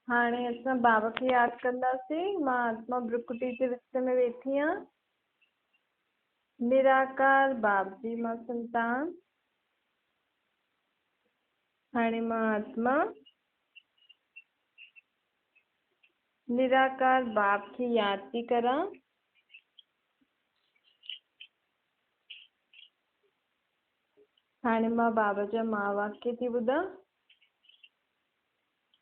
हाणे असां बाबा खे यादि कंदासीं। मां आत्मा ब्रुकुटी जे विच में वेठी आहियां। निराकार बाप जी मां संतान। हाणे मां आत्मा निराकार बाप खे यादि थी करां। हाणे मां बाबा जा महावाक्य थी ॿुधां।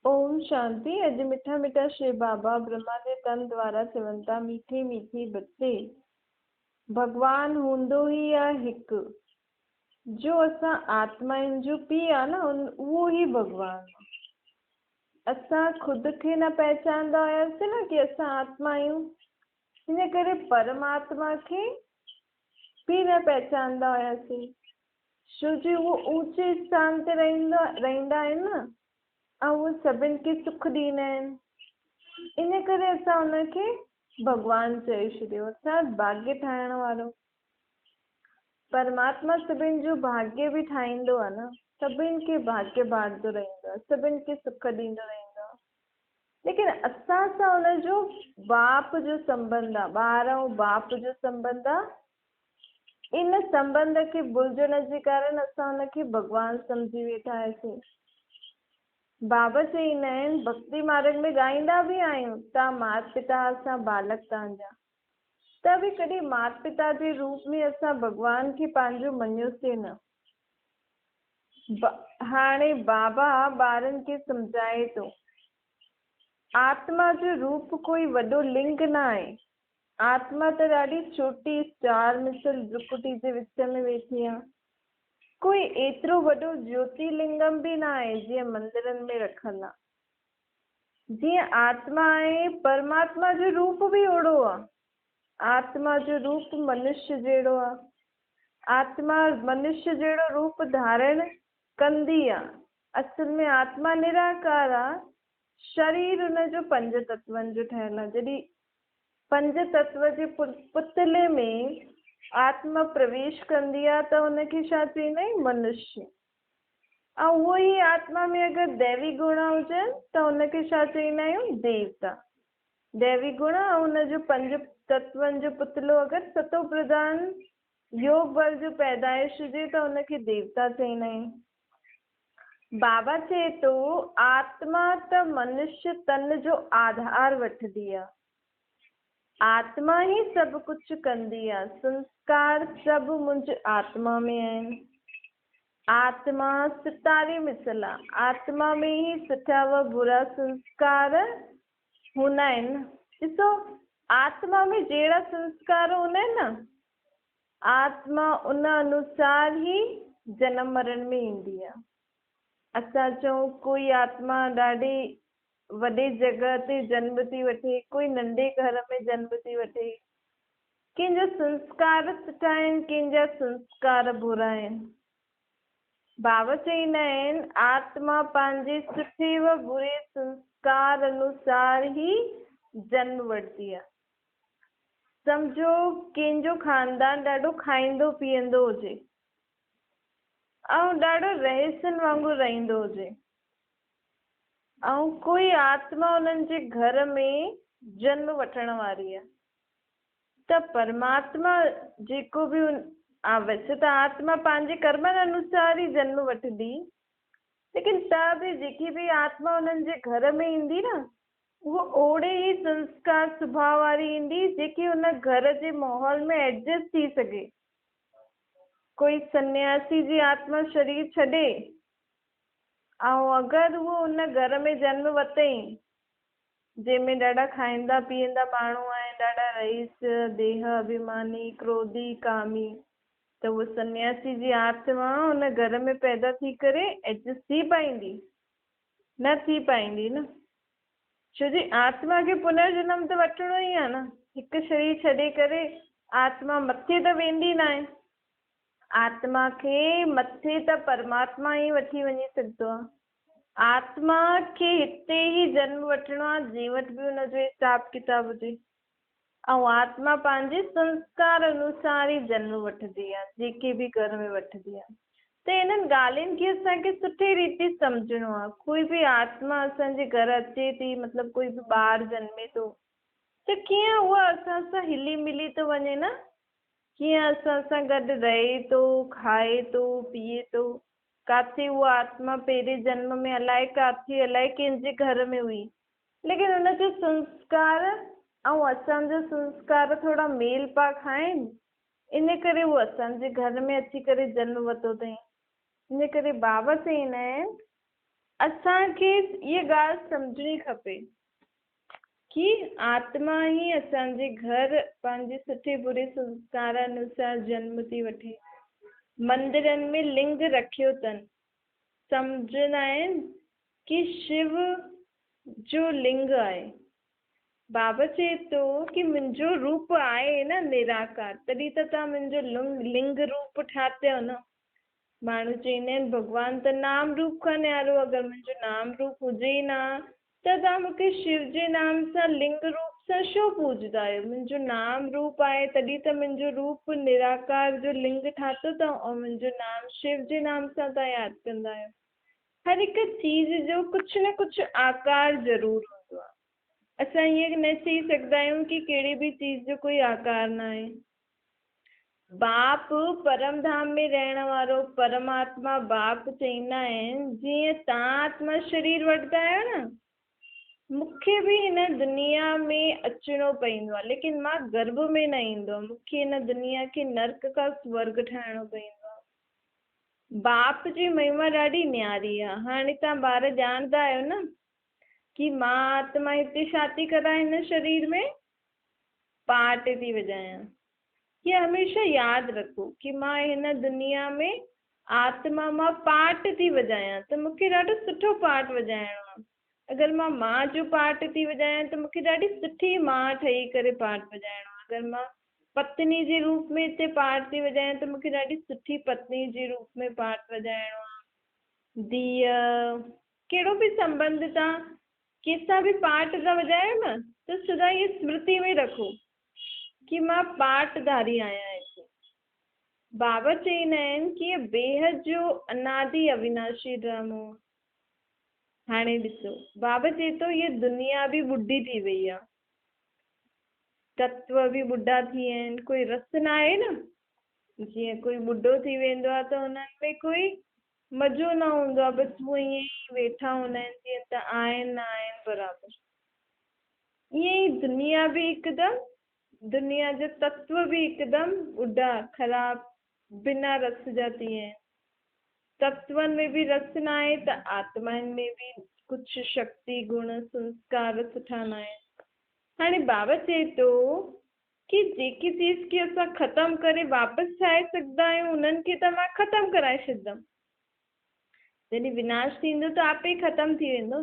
ओम शांति। अॼु मिठा मिठा श्री बाबा ब्रह्मा जे तन द्वारा चवनि था, मीठी मीठी बच्चे भगवान हूंदो ई आहे हिकु। जो असां आत्माउनि जो पीउ आहे न, उहो ई भगवान आहे। असां ख़ुदि खे न पहचानंदा हुआसीं न कि असां आत्मा आहियूं, हिन करे परमात्मा खे बि न पहचानंदा हुआसीं। छो जो उहो ऊचे स्थान ते रहंदा आहिनि न, ऐं उहे सभिनि खे सुख ॾींदा आहिनि। इन करे असां हुनखे भगवान चई छॾियो, अर्थात भाग्य ठाहिण वारो। परमात्मा सभिनि जो भाग्य बि ठाहींदो आहे न, सभिनि खे भाग्य बांटंदो रहंदो आहे, सभिनि खे सुख ॾींदो रहंदो आहे। लेकिन असां सां हुनजो बाप जो संबंध आहे, ॿार ऐं बाप जो संबंध आहे। इन संबंध खे भुलिजण जे कारण असां हुनखे भगवान सम्झी वेठा आहियूं। बाबा चईंदा आहिनि, भक्ति मार्ग में ॻाईंदा बि आहियूं, तव्हां माता पिता असां बालक तव्हांजा, त बि कॾहिं माता पिता जे रूप में असां भगवान खे पंहिंजो मञियोसीं न। हाणे बाबा ॿारनि खे सम्झाए थो, आत्मा जो रूप कोई वॾो लिंग न आहे। आत्मा त ॾाढी छोटी स्टार मिसल ब्रुकुटी जे विच में वेठी आहे। कोई एतिरो वॾो ज्योतिर्लिंगम बि न आहे जीअं मंदिरनि में रखल आहे। जीअं आत्मा आहे, परमात्मा जो रूप बि ओड़ो आहे। आत्मा जो रूप मनुष्य जहिड़ो आहे। आत्मा मनुष्य जहिड़ो रूप धारण कंदी आहे। असल में आत्मा निराकार आहे। शरीर हुनजो 5 तत्वनि जो ठहियल आहे। जॾहिं 5 तत्व जे पुतले में आत्मा प्रवेश कंदी आहे त हुनखे छा चईंदा आहियूं? मनुष्य। ऐं उहो ई आत्मा में अगरि दैवी गुण हुजनि त हुनखे छा चईंदा आहियूं? देवता। दैवी गुण ऐं हुनजो 5 तत्वनि जो पुतलो अगरि सतो प्रधान योग बल जो पैदाइश हुजे त हुनखे देवता चईंदा आहियूं। बाबा चए थो, आत्मा त मनुष्य तन जो आधार वठंदी आहे। आत्मा ही सभु कुझु कंदी आहे। संस्कार सभु मुंहिंजी आत्मा में आहिनि। आत्मा सितारे मिसल आहे। आत्मा में ही सुठा व बुरा संस्कार हूंदा आहिनि। ॾिसो, आत्मा में जहिड़ा संस्कार हूंदा आहिनि न, आत्मा उन अनुसार ही जनम मरण में ईंदी आहे। असां चऊं कोई आत्मा ॾाढी वॾे जॻह ते जन्म थी वठे, कोई नंढे घर में जन्म थी वठे। कंहिंजा संस्कार सुठा आहिनि, कंहिंजा संस्कार बुरा आहिनि। बाबा चईंदा आहिनि, आत्मा पंहिंजे सुठे व बुरे संस्कार अनुसार ही जन्म वठंदी आहे। सम्झो कंहिंजो खानदान ॾाढो खाईंदो पीअंदो हुजे ऐं ॾाढो रहस्यनि वांगुरु रहंदो हुजे, ऐं कोई आत्मा उन्हनि जे घर में जन्म वठण वारी आहे, त परमात्मा जेको बि वैसे त आत्मा पंहिंजे कर्मनि अनुसार ई जन्म वठंदी, लेकिन त बि जेकी बि आत्मा उन्हनि जे घर में ईंदी न, उहो ओड़े ई संस्कार सुभाउ वारी ईंदी जेकी उन घर जे माहौल में एडजस्ट थी सघे। कोई सन्यासी जी आत्मा शरीर छॾे ऐं अगरि उहो उन घर में जन्म वरितई जंहिंमें ॾाढा खाईंदा पीअंदा माण्हू आहिनि, ॾाढा रईस, देह अभिमानी, क्रोधी, कामी, त उहो सन्यासी जी आत्मा उन घर में पैदा थी करे एडजस्ट थी पाईंदी? न थी पाईंदी न। छो जी आत्मा खे पुनर्जन्म त वठिणो ई आहे न। हिकु शरीर छॾे करे आत्मा मथे त वेंदी न आहे। आत्मा खे मथे त परमात्मा ई वठी वञी सघंदो आहे। आत्मा खे हिते ई जन्म वठिणो आहे, जीअं वटि बि हुनजो हिसाब किताब हुजे। ऐं आत्मा पंहिंजे संस्कार अनुसार ई जन्म वठंदी आहे, जेके बि घर में वठंदी आहे। त इन्हनि ॻाल्हियुनि खे असांखे सुठे रीति सम्झणो आहे। कोई बि आत्मा असांजे घर अचे थी, मतिलबु कोई बि ॿारु ॼमे थो त कीअं उहा असां सां हिली मिली थो वञे न, कीअं असां सां गॾु रहे थो, खाए थो, पीए थो। काथे उहा आत्मा पहिरें जन्म में अलाए काथे अलाए कंहिंजे घर में हुई, लेकिन हुनजो संस्कार ऐं असांजा संस्कार थोरा मेल पा खाइनि, इन करे उहो असांजे घर में अची करे जन्म वरितो अथई। इन करे बाबा चईंदा आहिनि असांखे इहा ॻाल्हि सम्झणी खपे कि आत्मा ही असांजे घर पंहिंजे सुठे बुरे संस्कार अनुसार जन्म थी वठे। मंदिरनि में लिंग रखियो अथनि, सम्झंदा आहिनि कि शिव जो लिंग आहे। बाबा चए थो कि मुंहिंजो रूप आहे न निराकार, तॾहिं त तव्हां मुंहिंजो लिंग रूप ठाहियो न। माण्हू चवंदा आहिनि भॻवान त नाम रूप खां न्यारो, अगरि मुंहिंजो नाम रूप हुजे ई न त तव्हां मूंखे शिव जे नाम सां लिंग रूप सां छो पूॼंदा आहियो? मुंहिंजो नाम रूप आहे तॾहिं त मुंहिंजो रूप निराकार जो लिंग ठातो अथव ऐं मुंहिंजो नाम शिव जे नाम सां तव्हां यादि कंदा आहियो। हर हिकु चीज़ जो कुझु न कुझु आकार ज़रूरु हूंदो आहे। असां ईअं न चई सघंदा आहियूं कि कहिड़ी बि चीज़ जो कोई आकार न आहे। बाप परम धाम में रहण वारो परमात्मा बाप चईंदा आहिनि जीअं तव्हां आत्मा शरीर वठंदा आहियो न, मूंखे बि हिन दुनिया में अचिणो पवंदो आहे, लेकिन मां गर्भ में न ईंदो आहे। मूंखे हिन दुनिया खे नर्क खां स्वर्ग ठाहिणो पवंदो आहे। बाप जी महिमा ॾाढी न्यारी आहे। हाणे तव्हां ॿार ॼाणंदा आहियो न कि मां आत्मा हिते छा थी करां, हिन शरीर में पाठ थी वॼायां। ये हमेशा यादि रखो कि मां हिन दुनिया में आत्मा मां पाठ थी वॼायां त मूंखे ॾाढो सुठो पाठ वॼाइणो आहे। अगरि मां जो पाठ थी वॼायां त मूंखे ॾाढी सुठी माउ ठही करे पाठ वॼाइणो आहे। अगरि मां पत्नी जे रूप में हिते पाठ थी वॼायां त मूंखे ॾाढी सुठी पत्नी जे रूप में पाठ वॼाइणो आहे। धीअ कहिड़ो बि संबंध तव्हां कंहिंसां बि पाठ था वॼायो न त सदा इहे स्मृति में रखो कि मां पाठधारी आहियां हिते। बाबा चईंदा आहिनि कि इहे बेहद जो अनादि अविनाशी ड्रामो। हाणे ॾिसो, बाबा चए थो ये दुनिया बि ॿुढी थी वई आहे, तत्व बि ॿुढा थी विया आहिनि, कोई रस न आहे न। जीअं कोई ॿुढो थी वेंदो आहे त हुननि में कोई मज़ो न हूंदो आहे, बसि हूअं ईअं ई वेठा हूंदा आहिनि जीअं त आहिनि न आहिनि बराबरि। ईअं ई दुनिया बि हिकदमि, दुनिया जो तत्व बि हिकदमि ॿुढा ख़राब बिना रस जा थी विया आहिनि। तत्वनि में बि रस न आहे त आत्माउनि में बि कुझु शक्ति गुण संस्कार सुठा न आहिनि। हाणे बाबा चए थो कि जेकी चीज़ खे असां ख़तमु करे वापसि ठाहे सघंदा आहियूं उन्हनि खे त मां ख़तमु कराए छॾंदमि। जॾहिं विनाश थींदो त आपे ई ख़तमु थी वेंदो।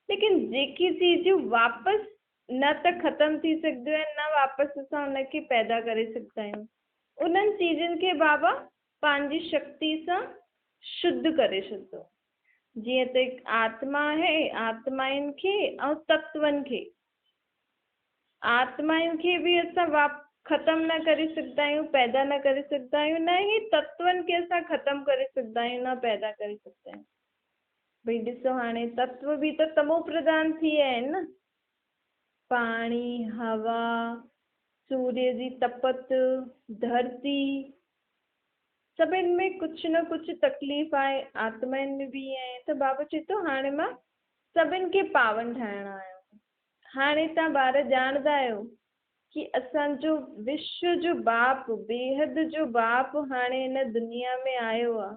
लेकिन जेकी चीज़ूं वापसि न त ख़तमु थी सघंदियूं आहिनि, न वापसि असां उनखे पैदा करे सघंदा आहियूं, उन्हनि चीज़ुनि खे बाबा पंहिंजी शक्ति सां शुद्ध करे छॾंदो। जीअं त हिकु आत्मा आहे, आत्माउनि खे ऐं तत्वनि खे, आत्माउनि खे बि असां ख़तमु न करे सघंदा आहियूं, पैदा न करे सघंदा आहियूं, न ही तत्वनि खे असां ख़तमु करे सघंदा आहियूं, न पैदा करे सघंदा आहियूं। भई ॾिसो, हाणे तत्व बि त तमो प्रधान थी विया आहिनि न। पाणी, हवा, सूर्य जी तपत, धरती, सभिनि में कुझु न कुझु तकलीफ़ आहे। आत्माउनि में बि ईअं आहे। त बाबा चए थो हाणे मां सभिनि खे पावन ठाहिणा आहियो। हाणे तव्हां ॿार ॼाणंदा आहियो कि असांजो विश्व जो बाप, बेहद जो बाप हाणे हिन दुनिया में आयो आहे।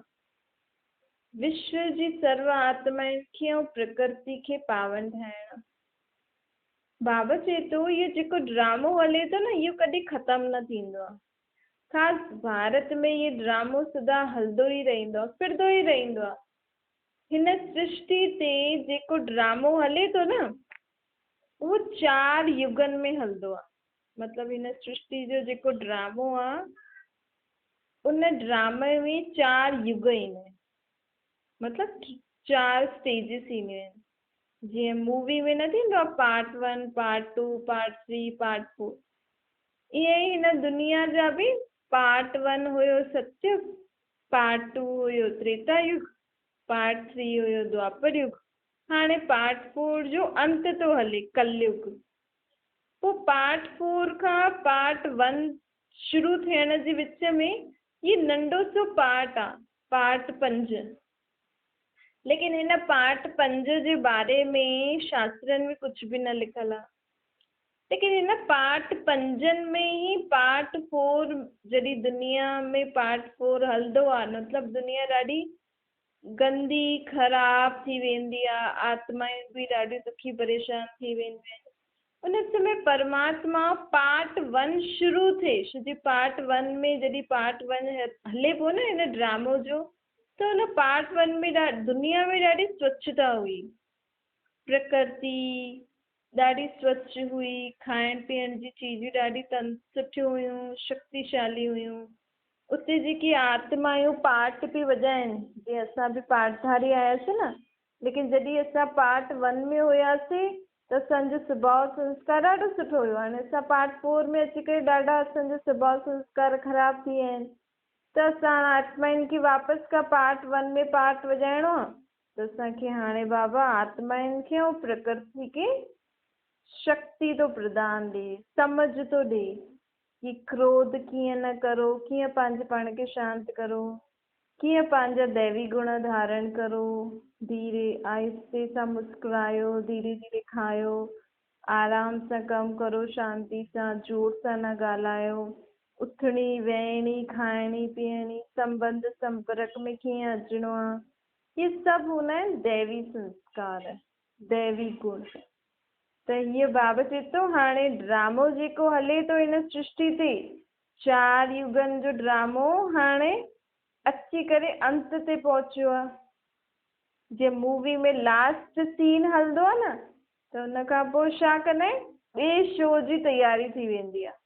विश्व जी सर्व आत्माउनि खे ऐं प्रकृति खे पावन ठाहिणु। बाबा चए थो इहो जेको ड्रामो हले थो न, इहो कॾहिं ख़तमु न थींदो आहे। ख़ासि भारत में इहो ड्रामो सदा हलंदो ई रहंदो आहे, फिरंदो ई रहंदो आहे। हिन सृष्टि ते जेको ड्रामो हले थो न, उहो 4 युगनि में हलंदो आहे। मतिलबु हिन सृष्टि जो जेको ड्रामो आहे, उन ड्रामे में 4 युग ईंदा आहिनि। मतिलबु 4 स्टेजिस ईंदियूं आहिनि। जीअं मूवी में न थींदो आहे पार्ट 1, पार्ट 2, पार्ट 3, पार्ट 4, ईअं ई हिन दुनिया जा बि पार्ट 1 हुयो सत्य, पार्ट 2 हुयो त्रेता युग, पार्ट 3 हुयो द्वापर युग, हाणे पार्ट 4 जो अंत तो हले कलयुग। पोइ पार्ट 4 खां पार्ट 1 शुरू थियण जे विच में ये नंढो सो पार्ट आ, पार्ट 5। लेकिन हिन पार्ट 5 जे बारे में शास्त्रनि में कुछ भी न लिखल आ। लेकिन हिन पार्ट 5 में ही पार्ट 4 जॾहिं दुनिया में पार्ट 4 हलंदो आहे, मतलब दुनिया ॾाढी गंदी ख़राब थी वेंदी आहे, आत्माएं भी ॾाढी दुखी परेशान थी वेंदियूं आहिनि। उन समय परमात्मा पार्ट 1 शुरू थिए छो पार्ट 1 में जॾहिं पार्ट 1 हले पियो न हिन ड्रामो जो, त हुन पार्ट 1 में दुनिया में ॾाढी स्वच्छता हुई, प्रकृति ॾाढी स्वच्छ हुई, खाइण पीअण जी चीजूं ॾाढी सुठियूं हुयूं, शक्तिशाली हुयूं। उते जेकी आत्मायूं पार्ट पई वॼाइनि, जीअं असां बि पार्टधारी आयासीं न, लेकिन जॾहिं असां पार्ट 1 में हुयासीं त असांजो स्वभाव संस्कार ॾाढो सुठो हुयो। हाणे असां पार्ट 4 में अची करे ॾाढा असांजा स्वभाव संस्कार ख़राब थी विया आहिनि। त असां आत्माउनि खे वापसि खां पार्ट 1 में पार्ट वॼाइणो आहे, त असांखे हाणे बाबा आत्माउनि खे ऐं प्रकृति खे शक्ति तो प्रदान ॾे, समझ तो ॾे कि क्रोध कीअं न करो, कीअं पंहिंजे पाण खे शांत करो, कीअं पंहिंजा दैवी गुण धारण करो, धीरे आहिस्ते सां मुस्कुरायो, धीरे धीरे खायो, आराम सां कमु करो, शांति सां, जोर सां न ॻाल्हायो, उथणी वेहणी खाइणी पीअणी, संबंध संपर्क में कीअं अचिणो आहे, ये सभु हूंदा आहिनि दैवी संस्कार, दैवी गुण। त हीअ बाबा चए थो हाणे ड्रामो जेको हले थो हिन सृष्टि ते, 4 युगनि जो ड्रामो हाणे अची करे अंत ते पहुचियो आहे। जे मूवी में लास्ट सीन हलंदो आहे न, त हुन खां पोइ छा कंदा आहिनि, ॿिए शो जी तयारी थी वेंदी आहे।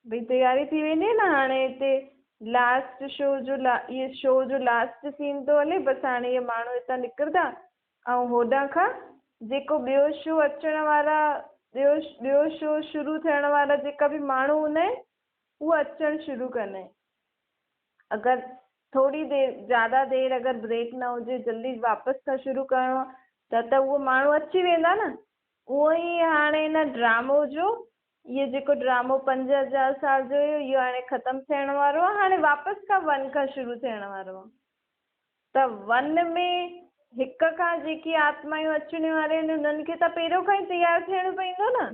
भई तयारी थी वेंदी आहे न, हाणे हिते लास्ट शो जो इहे शो जो लास्ट सीन थो हले, बसि हाणे इहे माण्हू हितां निकिरंदा ऐं होॾां खां जेको ॿियो शो अचण वारा, ॿियो शो शुरू थियण वारा जेका बि माण्हू हूंदा आहिनि उहे अचणु शुरू कंदा आहिनि। अगरि थोरी देरि ज़्यादा देरि अगरि ब्रेक न हुजे, जल्दी वापसि खां शुरू करिणो आहे त उहे माण्हू अची वेंदा न। उहो ई हाणे हिन ड्रामो जो, इहो जेको ड्रामो 5000 साल जो हुयो, इहो हाणे ख़तमु थियण वारो आहे। हाणे वापसि खां 1 खां शुरू थियण वारो आहे। त 1 में हिक खां जेकी आत्मायूं अचण वारियूं आहिनि उन्हनि खे त पहिरियों खां ई तयारु थियणो पवंदो न।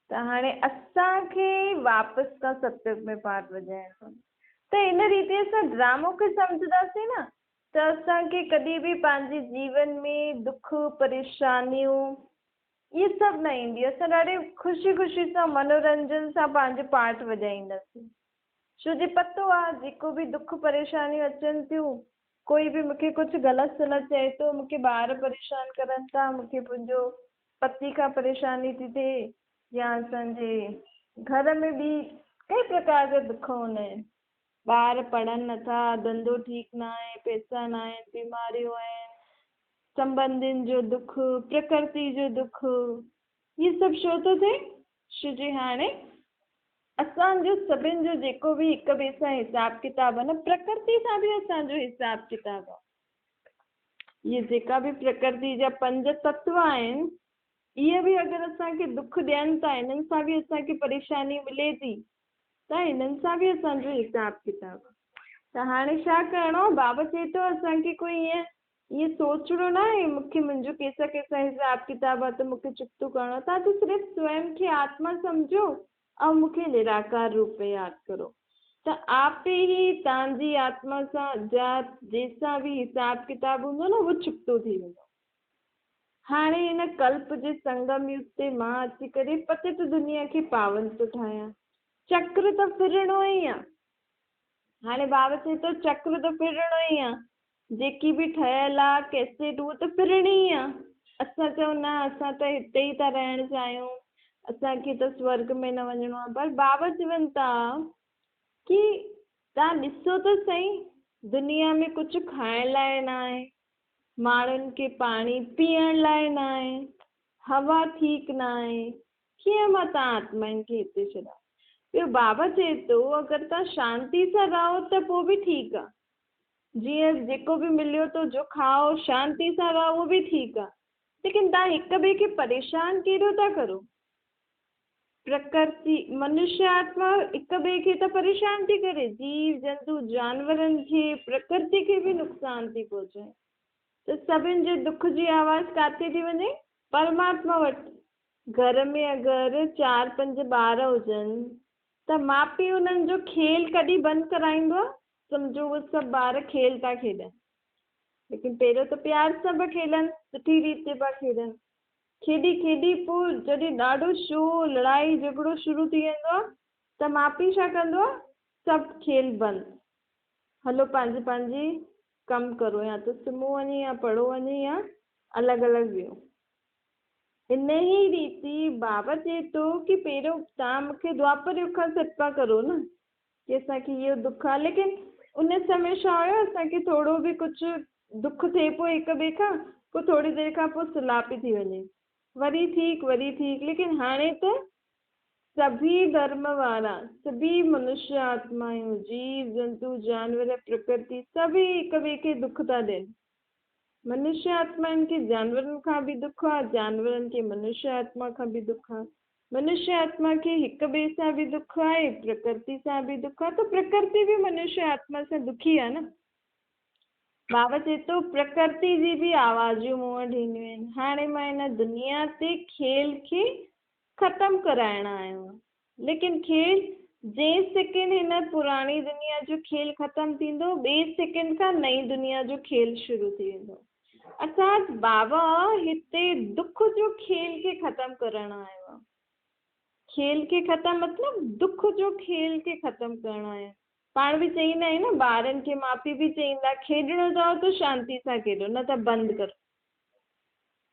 त हाणे असांखे वापसि खां सतयुग में पार्ट वॼाइणो। त इन रीति असां ड्रामो खे सम्झंदासीं न, त असांखे कॾहिं बि पंहिंजे जीवन में दुख परेशानियूं इहे सभु न ईंदी। असां ॾाढी ख़ुशी ख़ुशी सां मनोरंजन सां पंहिंजो पार्ट वॼाईंदासीं। छो जे पतो आहे जेको बि दुख परेशानियूं अचनि थियूं, कोई बि मूंखे कुझु ग़लति सलत चए थो, मूंखे ॿार परेशान करनि था, मूंखे मुंहिंजो पति खां परेशानी थी थिए, या असांजे घर में बि कई प्रकार जा दुख हूंदा आहिनि। ॿार पढ़नि नथा, धंधो ठीकु न आहे, पैसा न आहिनि, बीमारियूं आहिनि, संबंधियुनि जो दुख, प्रकृति जो दुख, इहे सभु छो थो थिए? छो जे हाणे असांजो सभिनि जो जेको बि हिक ॿिए सां हिसाब किताब आहे न, प्रकृति सां बि असांजो हिसाब किताब आहे। इहे जेका बि प्रकृति जा 5 तत्व आहिनि, इहे बि अगरि असांखे दुख ॾियनि था, इन्हनि सां बि असांखे परेशानी मिले थी, त हिननि सां बि असांजो हिसाब किताब आहे। त हाणे छा करिणो? बाबा चए थो असांखे कोई ईअं सोचणो न आहे मूंखे मुंहिंजो कंहिंसां कंहिंसां हिसाब किताब आहे त मूंखे चुप्तो करिणो। तव्हां त सिर्फ़ु स्वयं खे आत्मा सम्झो ऐं मूंखे निराकार रूप में यादि करो, त आपे ई तव्हांजी आत्मा सां जंहिंसां बि हिसाब किताब हूंदो न, उहो चुप्तो थी वेंदो। हाणे हिन कल्प जे संगम युग ते मां अची करे पतित दुनिया खे पावन थो ठाहियां। चक्र त फिरणो ई आहे। हाणे बाबा चए थो चक्र त फिरणो ई आहे, जेकी बि ठहियल आहे कैसेट उहो त फिरणी ई आहे। असां चऊं न असां त हिते ई था रहणु चाहियूं, असांखे त स्वर्ग में न वञिणो आहे, पर बाबा चवनि था कि तव्हां ॾिसो त सही, दुनिया में कुझु खाइण लाइ न आहे, माण्हुनि खे पाणी पीअण लाइ न आहे, हवा ठीकु न आहे, कीअं मां तव्हां आत्माउनि खे हिते छॾां? ॿियो बाबा चए थो अगरि तव्हां शांति सां रहो त पोइ बि ठीकु आहे, जीअं जेको बि मिलियो तो जो खाओ शांति सां रहो उहो बि ठीकु आहे, लेकिन तव्हां हिक ॿिए खे परेशान केॾो था करो। प्रकृति मनुष्य आत्मा हिक ॿिए खे त परेशान थी करे, जीव जंतु जानवरनि खे प्रकृति खे बि नुक़सान थी पहुचाए। त सभिनि जे दुख जी आवाज़ किथे थी वञे? परमात्मा वटि। घर में अगरि 4-5 ॿार हुजनि त माउ पीउ उन्हनि जो खेल कॾहिं बंदि कराईंदो आहे? सम्झो उहे सभु ॿार खेल था खेॾनि, लेकिन पहिरियों त प्यार सां पिया खेॾनि, सुठी रीति पिया खेॾनि, खेॾी खेॾी पोइ जॾहिं ॾाढो शोर लड़ाई झगड़ो शुरू थी वेंदो आहे त माउ पीउ छा कंदो आहे? सभु खेल बंदि, हलो पंहिंजी पंहिंजी कमु करो, या त सुम्हो वञे या पढ़ो वञे या अलॻि अलॻि वियो। इन ई रीति बाबा चए थो कि पहिरियों तव्हां मूंखे द्वापर युग खां सॾु पिया करो न कि असांखे इहो दुख आहे, लेकिन उन समय छा हुयो असांखे थोरो बि कुझु दुख थिए पियो हिक ॿिए खां, पोइ थोरी देरि खां पोइ सुलाह पई थी वञे, वरी ठीकु, लेकिन हाणे त सभी धर्म वारा, सभी मनुष्य आत्मायूं, जीव जंतु जानवर प्रकृति सभी हिक ॿिए खे दुख था ॾियनि। मनुष्य आत्माउनि खे जानवरनि खां बि दुख आहे, जानवरनि खे मनुष्य आत्मा खां बि दुख आहे, मनुष्य आत्मा खे हिक ॿिए सां बि दुख आहे, प्रकृति सां बि दुख आहे, त प्रकृति बि मनुष्य आत्मा सां दुखी आहे न। बाबा चए थो प्रकृति जी बि आवाज़ूं मूं वटि ईंदियूं आहिनि। हाणे मां हिन दुनिया ते खेल खे ख़तमु कराइण आयो आहियां, लेकिन खेल जंहिं सेकेंड हिन पुराणी दुनिया जो खेल ख़तमु थींदो, ॿिए सेकेंड खां नई दुनिया जो खेल शुरू थी वेंदो। अर्थात बाबा हिते दुख जो खेल खे ख़तमु करण आयो आहे। खेल खे ख़तमु मतिलबु दुख जो खेल खे ख़तमु करण आयो। पाण बि चईंदा आहियूं न, ॿारनि खे माउ पीउ बि चईंदा खेॾणो अथव त शांति सां खेॾो, न त बंदि करो।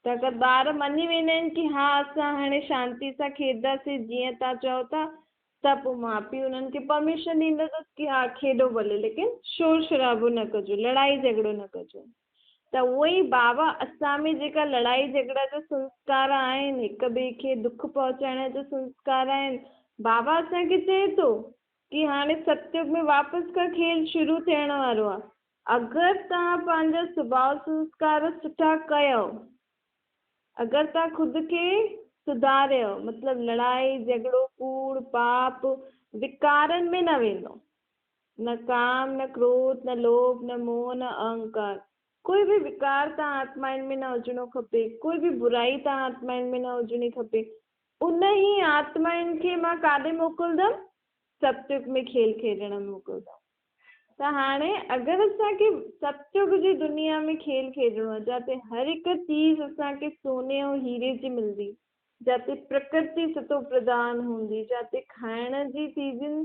त अगरि ॿार मञी वेंदा आहिनि कि हा असां हाणे शांति सां खेॾंदासीं जीअं तव्हां चओ था, त पोइ माउ पीउ उन्हनि खे परमिशन ॾींदो अथसि कि हा खेॾो भले, लेकिन शोर शराबो न कजो, लड़ाई झगड़ो न कजो। त उहो ई बाबा असां में जेका लड़ाई झगड़ा जा संस्कार आहिनि, हिक ॿिए खे दुख पहुचाइण जो संस्कार आहिनि, बाबा असांखे चए थो कि हाणे सतयुग में वापसि खां खेल शुरू थियण वारो आहे। अगरि तव्हां पंहिंजा स्वभाव संस्कार सुठा कयो, अगरि तव्हां ख़ुदि खे सुधारियो, मतिलबु लड़ाई झगड़ो कूड़ पाप विकारनि में न वेंदो, न काम न क्रोध न लोभ न मोह न अहंकार, कोई बि विकार तव्हां आत्माउनि में न हुजणो खपे, कोई बि बुराई तव्हां आत्माउनि में न हुजणी खपे, उन ई आत्माउनि खे मां काॾे मोकिलंदमि? सतयुग में खेल खेॾण मोकिलंदमि। त हाणे अगरि असांखे सतयुग जी दुनिया में खेल खेॾणो आहे, जिते हर हिकु चीज़ असांखे सोने ऐं हीरे जी मिलंदी, जिते प्रकृति सतो प्रधान हूंदी, जिते खाइण जी चीज़ुनि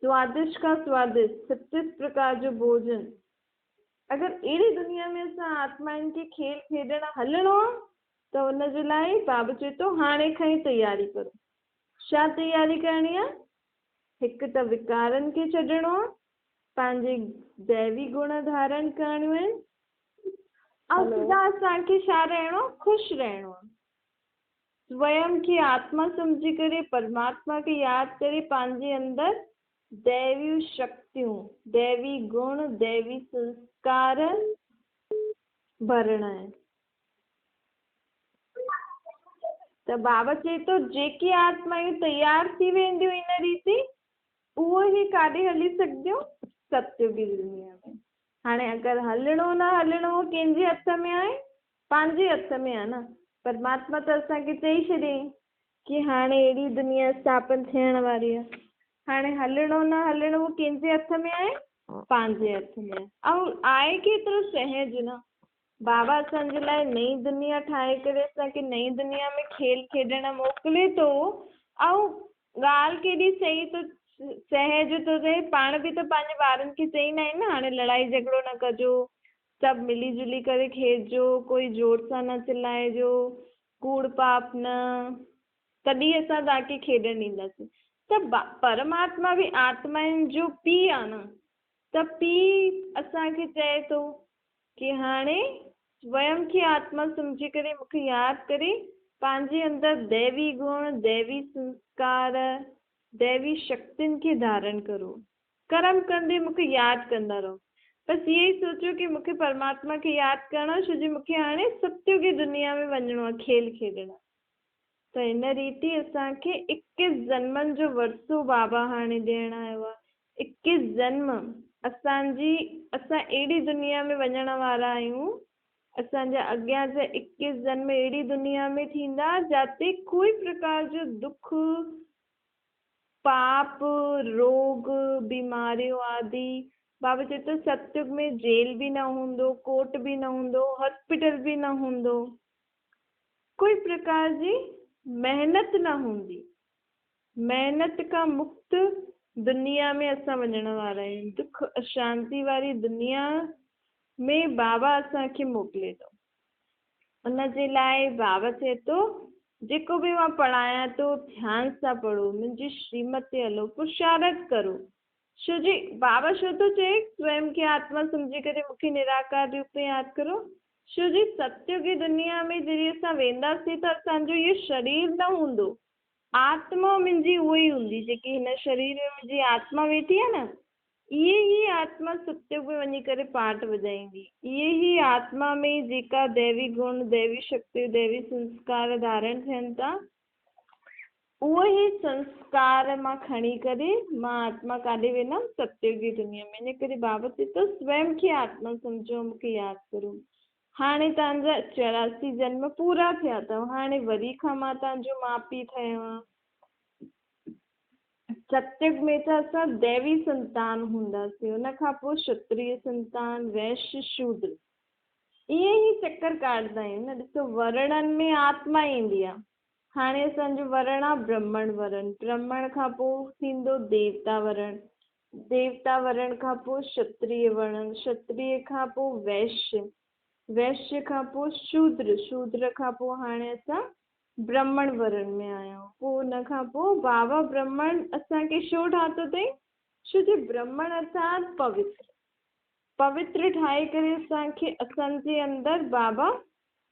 स्वादिष्ट खां स्वादिष्ट 36 प्रकार जो भोजन, अगरि अहिड़ी दुनिया में असां आत्माउनि खे खेल खेॾण हलणो आहे त हुन जे लाइ बाबा चए थो हाणे खां ई तयारी करो। छा तयारी करणी आहे? हिकु त विकारनि खे छॾणो आहे, पंहिंजे दैवी गुण धारण करणियूं आहिनि, ऐं सदा असांखे छा रहणो? ख़ुशि रहणो आहे। स्वयं खे आत्मा सम्झी करे परमात्मा खे यादि करे पंहिंजे अंदरि दैवी शक्तियूं, दैवी गुण, दैवी संस्कार भरणा आहिनि। त बाबा चए थो जेकी आत्मायूं तयार थी वेंदियूं इन रीति, उहो ई काॾे हली सघंदियूं? सतयुग जी दुनिया में। हाणे अगरि हलणो न हलणो कंहिंजे हथ में आहे? पंहिंजे हथ में आहे न। परमात्मा त असांखे चई छॾियईं कि हाणे अहिड़ी दुनिया स्थापन थियण वारी आहे। हाणे हलणो न हलणो कंहिंजे हथ में आहे? पंहिंजे हथ में। ऐं आहे केतिरो सहज न, बाबा असांजे लाइ नई दुनिया ठाहे करे असांखे नई दुनिया में खेल खेॾण मोकिले थो, ऐं ॻाल्हि केॾी सही थो सहज थो थिए। पाण बि त पंहिंजे ॿारनि खे चईंदा आहिनि न हाणे लड़ाई झगड़ो न कजो, सभु मिली जुली करे खेॾिजो, कोई जोर सां न चिल्लाइजो, कूड़ पाप न, तॾहिं असां तव्हांखे खेॾणु ॾींदासीं। त परमात्मा बि आत्माउनि जो पीउ आहे न, त पीउ असांखे चए थो कि हाणे स्वयं खे आत्मा सम्झी करे मूंखे यादि करे पंहिंजे अंदरि दैवी गुण, दैवी संस्कार दैवी शक्तियुनि खे धारण करो। कर्म कंदे मूंखे यादि कंदा रहो। बसि इहो ई सोचो कि मूंखे परमात्मा खे यादि करणो आहे, छो जो मूंखे हाणे सत्युग जी दुनिया में वञिणो आहे, खेल खेॾणु। त हिन रीति असांखे 21 जन्मनि जो वरसो बाबा हाणे ॾियणु आयो आहे। 21 जन्म असां अहिड़ी दुनिया में वञण वारा आहियूं। असांजा अॻियां जा 21 जन्म अहिड़ी दुनिया में थींदा जिते कोई प्रकार जो दुख, पाप, रोग, बीमारियूं आदि। बाबा चए थो सत्युग में जेल भी न हूंदो, कोर्ट भी न हूंदो, हॉस्पिटल भी न हूंदो, कोई प्रकार जी मेहनत न हूंदी। मेहनत खां मुक्त दुनिया में असां वञण वारा आहियूं। दुख अशांति वारी दुनिया में बाबा असांखे मोकिले थो। उन जे लाइ बाबा चए थो जेको बि मां पढ़ायां थो ध्यान सां पढ़ो, मुंहिंजी श्रीमत ते हलो, पुरुषारथ करो। छो जी बाबा छो थो चए स्वयं खे आत्मा सम्झी करे मूंखे निराकार रूप में यादि करो? छो जी सत्युग जी दुनिया में जॾहिं असां वेंदासीं त असांजो इहो शरीर न हूंदो, आत्मा मुंहिंजी उहा ई हूंदी जेकी हिन शरीर में मुंहिंजी आत्मा वेठी आहे न। इहे ई आत्मा सत्युग में वञी करे पाठ वॼाईंदी। इहे ई आत्मा में जेका दैवी गुण, दैवी शक्ति, दैवी संस्कार धारण थियनि था, उहो ई संस्कार मां खणी करे मां आत्मा काॾे वेंदमि? सत्युग जी दुनिया में। इन करे बाबा चए थो स्वयं खे आत्मा सम्झो, मूंखे यादि करो। हाणे तव्हांजा 84 जन्म पूरा थिया अथव। हाणे वरी खां मां तव्हांजो माउ पीउ ठहियो आहे। सत्युग में त असां दैवी संतान हूंदासीं, उन खां पोइ क्षत्रिय संतान, वैश्य, शूद्र, ईअं ई चक्कर काटंदा आहियूं न। ॾिसो वर्णनि में आत्मा ईंदी आहे। हाणे असांजो वर्ण आहे ब्रह्मण वर्ण, ब्रह्मण खां पोइ थींदो देवता वर्ण, देवता वर्ण खां पोइ क्षत्रिय वर्ण, क्षत्रिय खां पोइ वैश्य, वैश्य खां पोइ शूद्र, शूद्र खां पोइ हाणे असां ब्रह्मण वर्ण में आहियूं। पोइ उन खां पोइ बाबा ब्रह्मण असांखे छो ठातो अथई? छो जो ब्रह्मण अर्थात पवित्र, पवित्र ठाहे करे असांखे असांजे अंदरि बाबा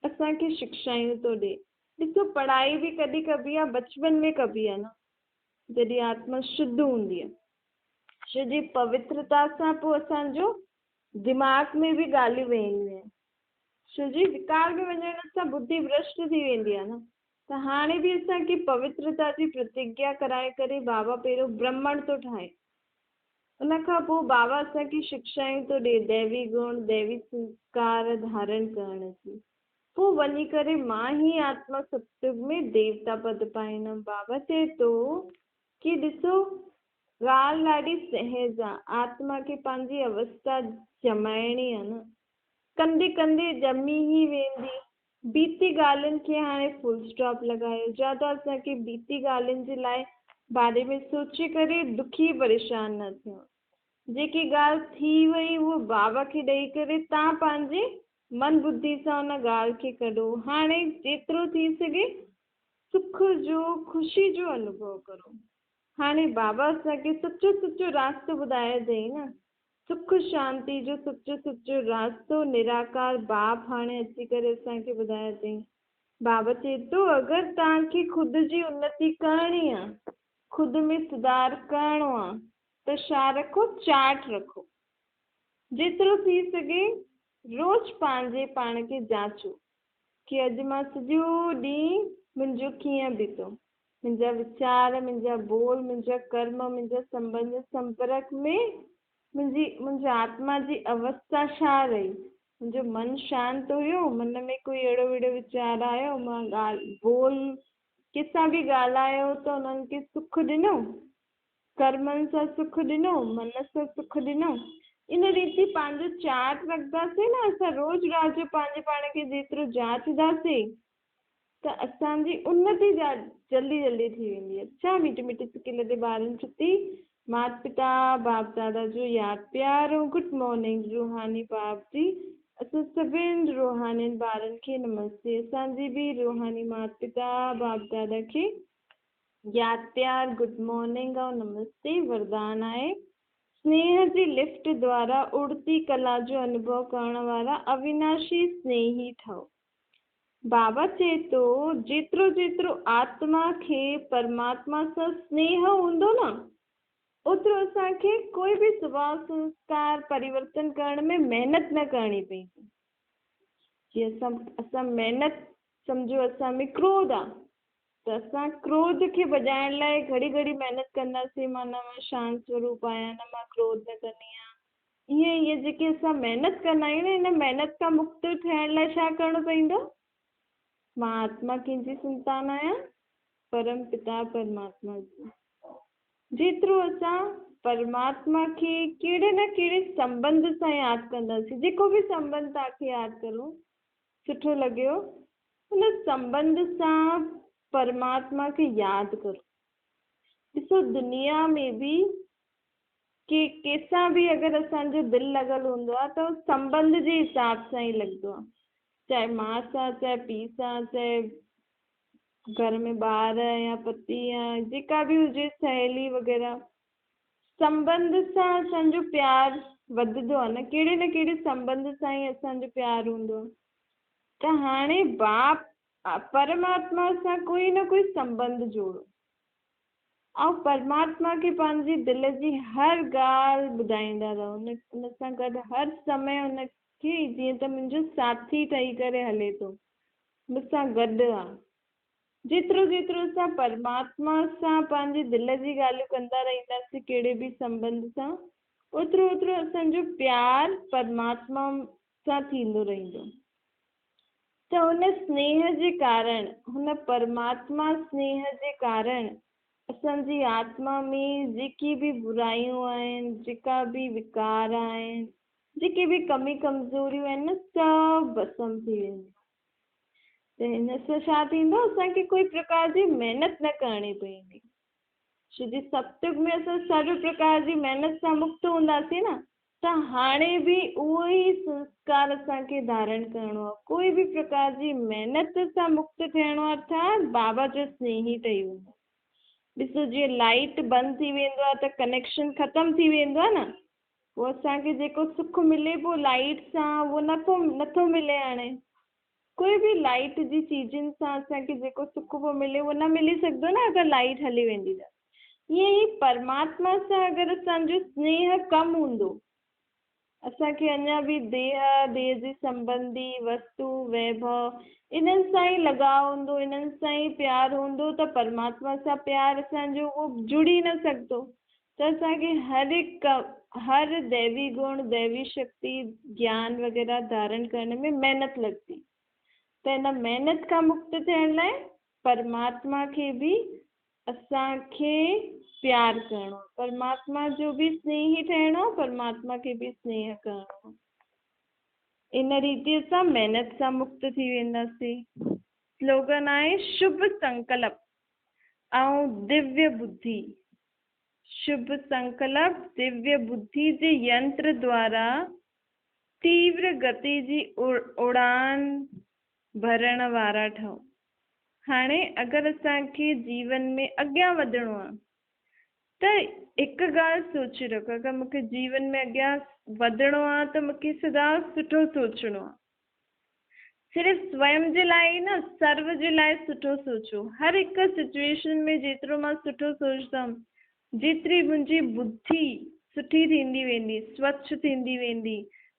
असांखे शिक्षायूं थो ॾिए। ॾिसो पढ़ाई बि कॾहिं कबी आहे, बचपन में कबी आहे न, जॾहिं आत्मा शुद्ध हूंदी आहे। छो जी पवित्रता सां पोइ असांजो दिमाग़ में बि ॻाल्हियूं वेंदियूं आहिनि। छो जी विकार में वञण सां बुद्धि भ्रष्ट थी वेंदी आहे न। त हाणे बि असांखे पवित्रता जी प्रतिज्ञा कराए करे बाबा पहिरियों ब्रह्मण थो ठाहे। उन खां पोइ बाबा असांखे शिक्षायूं थो ॾिए दैवी गुण, दैवी संस्कार धारण करण जी। पोइ वञी करे मां ई आत्मा सत्युग में देवता पद पाईंदमि। बाबा चए थो कि ॾिसो ॻाल्हि ॾाढी सहज आहे। आत्मा खे पंहिंजी अवस्था जमाइणी आहे न, कंदे कंदे ॼमी ई वेंदी। बीती ॻाल्हियुनि खे हाणे फुल स्टॉप लॻायो। ज़्यादा असांखे बीती ॻाल्हियुनि जे लाइ बारे में सोचे करे दुखी परेशान न थियूं। जेकी ॻाल्हि थी वई उहो बाबा खे ॾेई करे तव्हां पंहिंजे मन बुद्धि सां उन ॻाल्हि खे कढो। हाणे जेतिरो थी सघे सुख जो, ख़ुशी जो अनुभव करो। हाणे बाबा असांखे सचो सचो रास्तो ॿुधाए अथई न, सुख शांति जो सचो सचो रास्तो निराकार बाप हाणे अची करे असांखे ॿुधाए अथई। बाबा चए थो अगरि तव्हांखे ख़ुदि जी उन्नति करणी आहे, ख़ुदि में सुधार करिणो आहे, त छा रखो? चार्ट रखो। जेतिरो थी सघे रोज़ पंहिंजे पाण खे जाचो कि अॼु मां सॼो ॾींहुं मुंहिंजो कीअं बीतो, मुंहिंजा वीचार, मुंहिंजा बोल, मुंहिंजा कर्म, मुंहिंजा संबंध संपर्क में मुंहिंजी आत्मा जी अवस्था छा रही? मुंहिंजो मन शांति हुयो? मन में कोई अहिड़ो वेड़ो वीचार आयो? मां बोल कंहिंसां बि ॻाल्हायो त उन्हनि खे सुख ॾिनो? कर्मनि सां सुख ॾिनो? मन सां सुख ॾिनो? इन रीति पंहिंजो चार्ट रखंदासीं न असां रोज़ राति जो पंहिंजे पाण खे जेतिरो जाचंदासीं त असांजी उन्नति जल्दी जल्दी थी वेंदी आहे। छा मीठी मीठी सिकी लॻे ॿारनि छुटी। माता पिता बाप दादा जो यादि प्यारो गुड मॉर्निंग रूहानी बाप जी। असां सभिनि रूहानी ॿारनि खे नमस्ते। असांजी बि रूहानी माता पिता बाप दादा खे यादि प्यार गुड मॉर्निंग और नमस्ते वरदान आहे। स्नेह जी लिफ्ट द्वारा उड़ती कला जो अनुभव करण वारा अविनाशी स्नेही ठहो। बाबा चए थो जेतिरो जेतिरो आत्मा खे परमात्मा सां स्नेह हूंदो न ओतिरो असांखे कोई बि स्वभाव संस्कार परिवर्तन करण में महिनत न करणी पवंदी। जीअं असां महिनत सम्झो असां में क्रोध आहे त असां क्रोध खे बजाइण लाइ घड़ी घड़ी महिनत कंदासीं माना मां शांत स्वरूप आहियां न मां क्रोध न कंदी आहियां। ईअं जेके असां महिनत कंदा आहियूं न इन महिनत खां मुक्त थियण लाइ छा करणो पवंदो? मां आत्मा कंहिंजी संतान आहियां? परम पिता परमात्मा जी। जेतिरो असां परमात्मा खे कहिड़े न कहिड़े संबंध सां यादि कंदासीं, जेको बि संबंध तव्हांखे यादि करो सुठो लॻियो उन संबंध सां परमात्मा खे यादि करो। ॾिसो दुनिया में बि कंहिंसां बि अगरि असांजो दिलि लॻल हूंदो आहे त संबंध जे हिसाब सां ई लॻंदो आहे, चाहे माउ सां चाहे पीउ सां चाहे घर में ॿार या पति या जेका बि हुजे सहेली वग़ैरह संबंध सां असांजो प्यारु वधंदो आहे न कहिड़े संबंध सां ई असांजो प्यारु हूंदो आहे। त हाणे बाप परमात्मा सां कोई न कोई संबंध जोड़ो ऐं परमात्मा खे पंहिंजी दिलि जी हर ॻाल्हि ॿुधाईंदा रहो उन सां गॾु हर समय उनखे जीअं त मुंहिंजो साथी ठही करे हले थो मूंसां गॾु आहे। जेतिरो जेतिरो असां परमात्मा सां पंहिंजी दिलि जी ॻाल्हियूं कंदा रहंदासीं कहिड़े बि संबंध सां ओतिरो ओतिरो असांजो प्यारु परमात्मा सां थींदो रहंदो। त हुन स्नेह जे कारण हुन परमात्मा स्नेह जे कारण असांजी आत्मा में जेकी बि बुराइयूं आहिनि जेका बि विकार आहिनि जेके बि कमी कमज़ोरियूं आहिनि न सभु भस्म थी वेंदियूं। त हिन सां छा थींदो असांखे कोई प्रकार जी महिनत न करणी पवंदी। छो जे सत्युग में असां सर्व प्रकार जी महिनत सां मुक्त हूंदासीं न त हाणे बि उहो ई संस्कार असांखे धारण करिणो आहे। कोई बि प्रकार जी महिनत सां मुक्त थियणो आहे अर्थात बाबा जो स्नेह ई ठही वेंदो। ॾिसो जीअं लाइट बंदि थी वेंदो आहे त कनेक्शन ख़तमु थी वेंदो आहे न पोइ असांखे जेको सुख मिले पोइ लाइट सां उहो नथो मिले। हाणे कोई बि लाइट जी चीजुनि सां असांखे जेको सुख पियो मिले उहो न मिली सघंदो न अगरि लाइट हली वेंदी त। ईअं ई परमात्मा सां अगरि असांजो स्नेह कमु हूंदो असांखे अञा बि देह जी संबंधी वस्तु वैभव इन्हनि सां ई लॻाव हूंदो इन्हनि सां ई प्यारु हूंदो त परमात्मा सां प्यारु असांजो उहो जुड़ी न सघंदो। त असांखे हर दैवी गुण दैवी शक्ति ज्ञान वग़ैरह धारण करण में महिनत लॻंदी। त हिन महिनत खां मुक्त थियण लाइ परमात्मा खे बि असांखे प्यारु करिणो परमात्मा जो बि स्नेही ठहिणो परमात्मा खे बि स्नेह करिणो। इन रीति सां महिनत सां मुक्त थी वेंदासीं। स्लोगन आहे शुभ संकल्प ऐं दिव्य बुद्धि। शुभ संकल्प दिव्य बुद्धि जे यंत्र द्वारा तीव्र गति जी उड़ान भरण वारा ठहो। हाणे अगरि असांखे जीवन में अॻियां वधिणो आहे त हिकु ॻाल्हि सोचे रखो अगरि मूंखे जीवन में अॻियां वधिणो आहे त मूंखे सदा सुठो सोचणो आहे। सिर्फ़ु स्वयं जे लाइ न सर्व जे लाइ सुठो सोचो। हर हिकु सिचुएशन में जेतिरो मां सुठो सोचंदमि जेतिरी मुंहिंजी बुद्धि सुठी थींदी वेंदी स्वच्छ थींदी वेंदी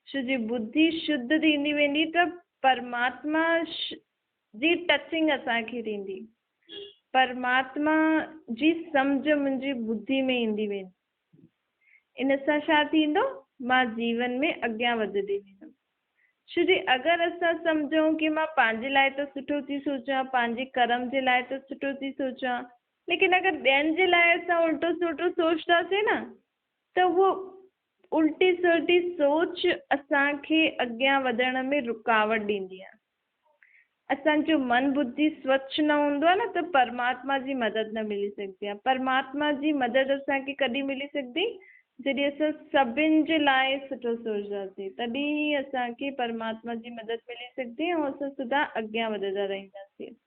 छो जो बुद्धि शुद्ध थींदी वेंदी त परमात्मा जी टचिंग असांखे थींदी। परमात्मा जी सम्झ मुंहिंजी बुद्धि में ईंदी वेंदी। इन सां छा थींदो मां जीवन में अॻियां वधंदी वेंदमि। छो जो अगरि असां सम्झूं कि मां पंहिंजे लाइ त सुठो थी सोचां पंहिंजे कर्म जे लाइ त सुठो थी सोचां लेकिन अगरि ॿियनि जे लाइ असां उल्टो सुल्टो सोचंदासीं न त उहो उल्टी सुल्टी सोच असांखे अॻियां वधण में रुकावट ॾींदी आहे। असांजो मन बुद्धि स्वच्छ न हूंदो आहे न त परमात्मा जी मदद न मिली सघंदी आहे। परमात्मा जी मदद असांखे कॾहिं मिली सघंदी जॾहिं असां सभिनि जे लाइ सुठो सोचंदासीं तॾहिं ई असांखे परमात्मा जी मदद मिली सघंदी ऐं असां सदा अॻियां वधंदा रहंदासीं।